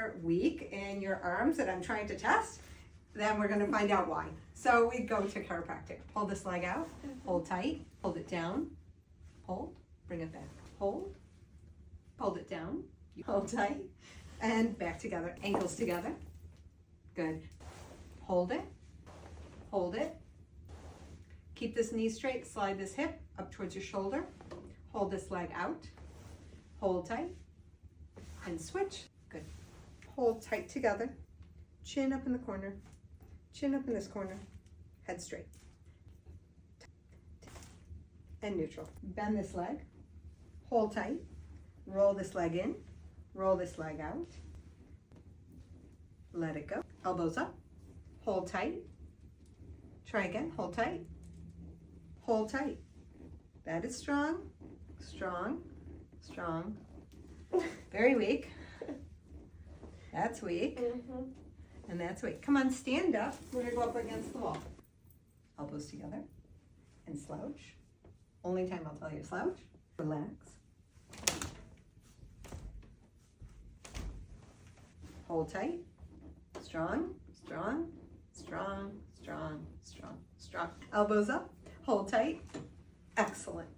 you're weak in your arms that I'm trying to test, then we're going to find out why. So we go to chiropractic. Pull this leg out, hold tight, hold it down, hold, bring it back, hold it down, hold tight, and back together, ankles together. Good. Hold it, hold it. Keep this knee straight, slide this hip up towards your shoulder. Hold this leg out, hold tight, and switch. Good. Hold tight together, chin up in the corner, chin up in this corner, head straight. And neutral. Bend this leg, hold tight, roll this leg in, roll this leg out, let it go. Elbows up, hold tight, try again, hold tight, hold tight. That is strong, strong, strong. Very weak. That's weak. And that's weak. Come on, stand up. We're gonna go up against the wall. Elbows together and slouch. Only time I'll tell you to slouch. Relax. Hold tight. Strong, strong, strong, strong, strong, strong. Elbows up. Hold tight. Excellent.